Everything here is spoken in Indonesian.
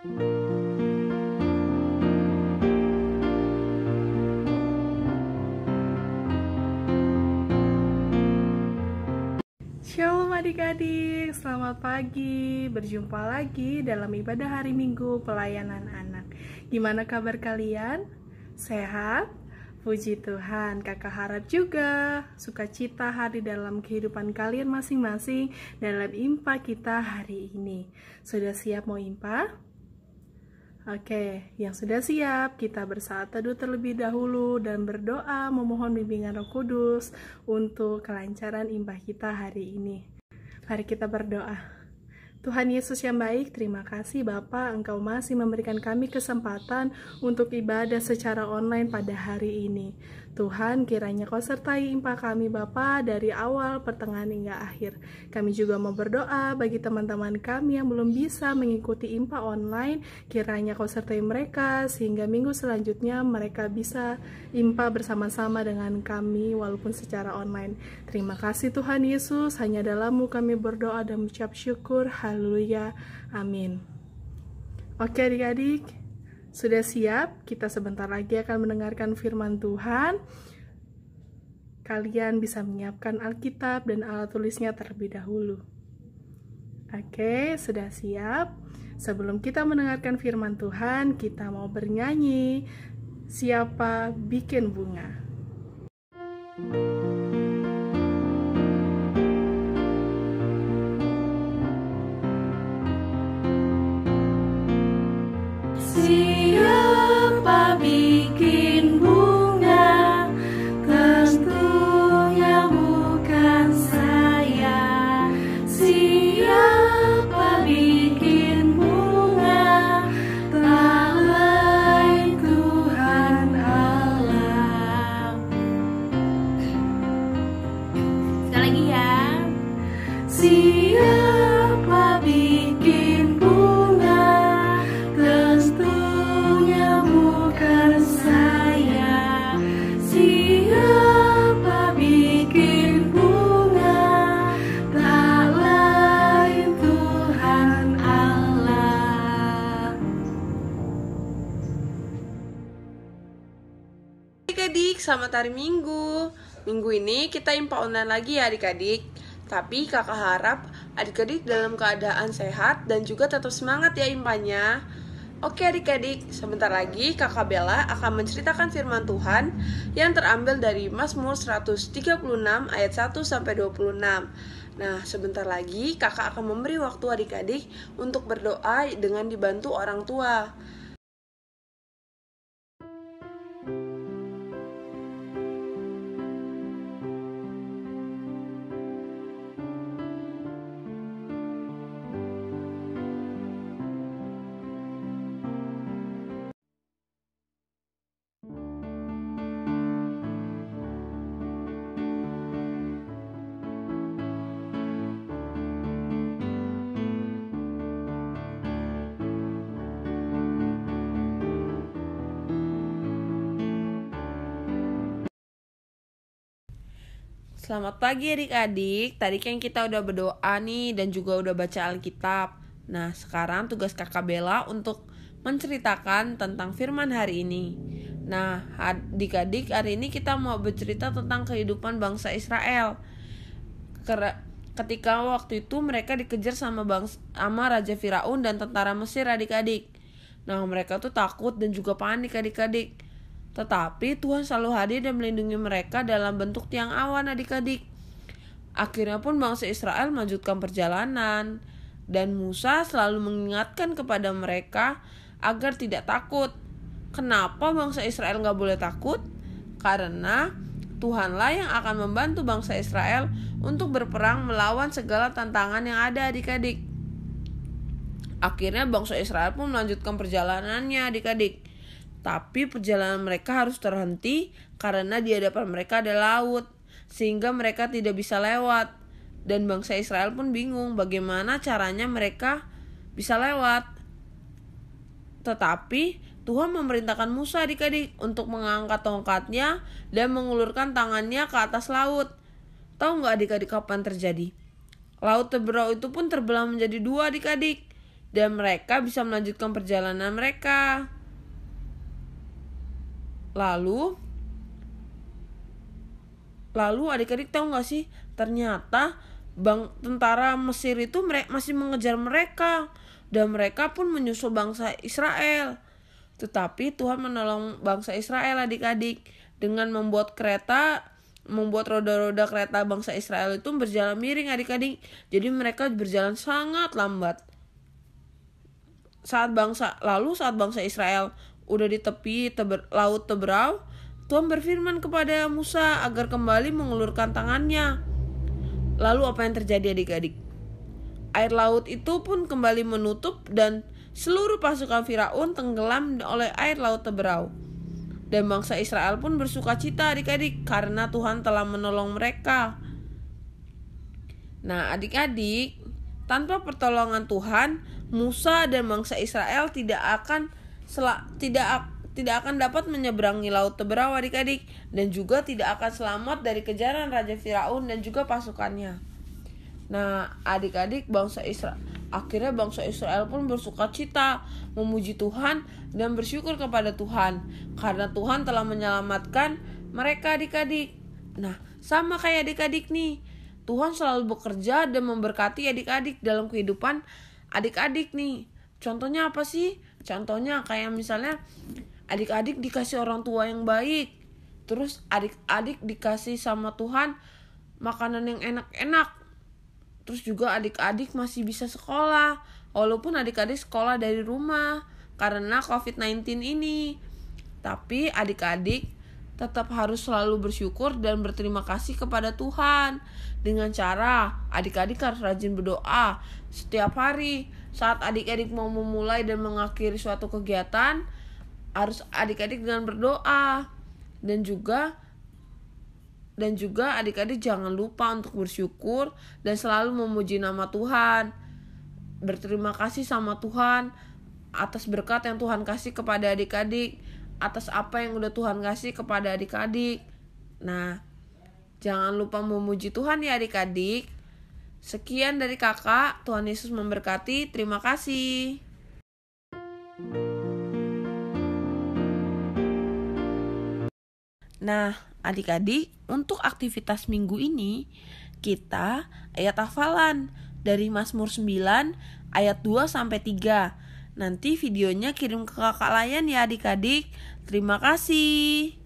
Shalom adik-adik, selamat pagi. Berjumpa lagi dalam ibadah hari Minggu pelayanan anak. Gimana kabar kalian? Sehat? Puji Tuhan, kakak harap juga sukacita hari dalam kehidupan kalian masing-masing dalam impa kita hari ini. Sudah siap mau impa? Oke, yang sudah siap, kita bersaat teduh terlebih dahulu dan berdoa memohon bimbingan Roh Kudus untuk kelancaran imbah kita hari ini. Mari kita berdoa. Tuhan Yesus yang baik, terima kasih Bapa, Engkau masih memberikan kami kesempatan untuk ibadah secara online pada hari ini. Tuhan, kiranya Kau sertai impa kami Bapa dari awal, pertengahan hingga akhir. Kami juga mau berdoa bagi teman-teman kami yang belum bisa mengikuti impa online, kiranya Kau sertai mereka sehingga minggu selanjutnya mereka bisa impa bersama-sama dengan kami walaupun secara online. Terima kasih Tuhan Yesus, hanya dalam-Mu kami berdoa dan mengucap syukur. Haleluya, amin. Oke adik-adik, sudah siap? Kita sebentar lagi akan mendengarkan firman Tuhan. Kalian bisa menyiapkan Alkitab dan alat tulisnya terlebih dahulu. Oke, sudah siap? Sebelum kita mendengarkan firman Tuhan, kita mau bernyanyi Siapa Bikin Bunga. Siapa bikin bunga, tentunya bukan saya. Siapa bikin bunga, tak lain Tuhan Allah. Sekali lagi ya. Siapa bikin bunga, tentunya bukan saya. Siapa bikin bunga, tak lain Tuhan Allah. Adik-adik, selamat hari Minggu. Minggu ini kita impa online lagi ya adik-adik. Tapi kakak harap adik-adik dalam keadaan sehat dan juga tetap semangat ya impanya. Oke adik-adik, sebentar lagi kakak Bella akan menceritakan firman Tuhan yang terambil dari Mazmur 136 ayat 1-26. Nah, sebentar lagi kakak akan memberi waktu adik-adik untuk berdoa dengan dibantu orang tua. Selamat pagi adik-adik. Tadi kan kita udah berdoa nih dan juga udah baca Alkitab. Nah, sekarang tugas kakak Bella untuk menceritakan tentang firman hari ini. Nah, adik-adik, hari ini kita mau bercerita tentang kehidupan bangsa Israel. Ketika waktu itu mereka dikejar sama Raja Firaun dan tentara Mesir adik-adik. Nah, mereka tuh takut dan juga panik adik-adik. Tetapi Tuhan selalu hadir dan melindungi mereka dalam bentuk tiang awan adik-adik. Akhirnya pun bangsa Israel melanjutkan perjalanan. Dan Musa selalu mengingatkan kepada mereka agar tidak takut. Kenapa bangsa Israel gak boleh takut? Karena Tuhanlah yang akan membantu bangsa Israel untuk berperang melawan segala tantangan yang ada adik-adik. Akhirnya bangsa Israel pun melanjutkan perjalanannya adik-adik. Tapi perjalanan mereka harus terhenti karena di hadapan mereka ada laut, sehingga mereka tidak bisa lewat. Dan bangsa Israel pun bingung bagaimana caranya mereka bisa lewat. Tetapi Tuhan memerintahkan Musa adik-adik untuk mengangkat tongkatnya dan mengulurkan tangannya ke atas laut. Tahu nggak adik-adik kapan terjadi? Laut terbelah itu pun terbelah menjadi dua adik-adik. dan mereka bisa melanjutkan perjalanan mereka. Lalu adik-adik tahu gak sih, ternyata tentara Mesir itu masih mengejar mereka, dan mereka pun menyusul bangsa Israel. Tetapi Tuhan menolong bangsa Israel adik-adik dengan membuat roda-roda kereta bangsa Israel itu berjalan miring adik-adik. Jadi mereka berjalan sangat lambat. Saat bangsa Israel udah di tepi laut Teberau, Tuhan berfirman kepada Musa agar kembali mengulurkan tangannya. Lalu apa yang terjadi adik-adik? Air laut itu pun kembali menutup dan seluruh pasukan Firaun tenggelam oleh air laut Teberau. Dan bangsa Israel pun bersukacita adik-adik karena Tuhan telah menolong mereka. Nah adik-adik, tanpa pertolongan Tuhan, Musa dan bangsa Israel tidak akan dapat menyeberangi laut Teberau adik-adik, dan juga tidak akan selamat dari kejaran Raja Firaun dan juga pasukannya. Nah adik-adik, bangsa Israel pun bersukacita, memuji Tuhan dan bersyukur kepada Tuhan karena Tuhan telah menyelamatkan mereka adik-adik. Nah sama kayak adik-adik nih, Tuhan selalu bekerja dan memberkati adik-adik dalam kehidupan adik-adik nih. Contohnya apa sih? Contohnya kayak misalnya adik-adik dikasih orang tua yang baik, terus adik-adik dikasih sama Tuhan makanan yang enak-enak, terus juga adik-adik masih bisa sekolah walaupun adik-adik sekolah dari rumah karena COVID-19 ini. Tapi adik-adik tetap harus selalu bersyukur dan berterima kasih kepada Tuhan dengan cara adik-adik harus rajin berdoa setiap hari. Saat adik-adik mau memulai dan mengakhiri suatu kegiatan, harus adik-adik dengan berdoa. Dan juga adik-adik jangan lupa untuk bersyukur dan selalu memuji nama Tuhan. Berterima kasih sama Tuhan atas berkat yang Tuhan kasih kepada adik-adik, atas apa yang udah Tuhan kasih kepada adik-adik. Nah, jangan lupa memuji Tuhan ya adik-adik. Sekian dari kakak, Tuhan Yesus memberkati. Terima kasih. Nah, adik-adik, untuk aktivitas minggu ini kita ayat hafalan dari Mazmur 9 ayat 2-3. Nanti videonya kirim ke kakak Layan ya adik-adik. Terima kasih.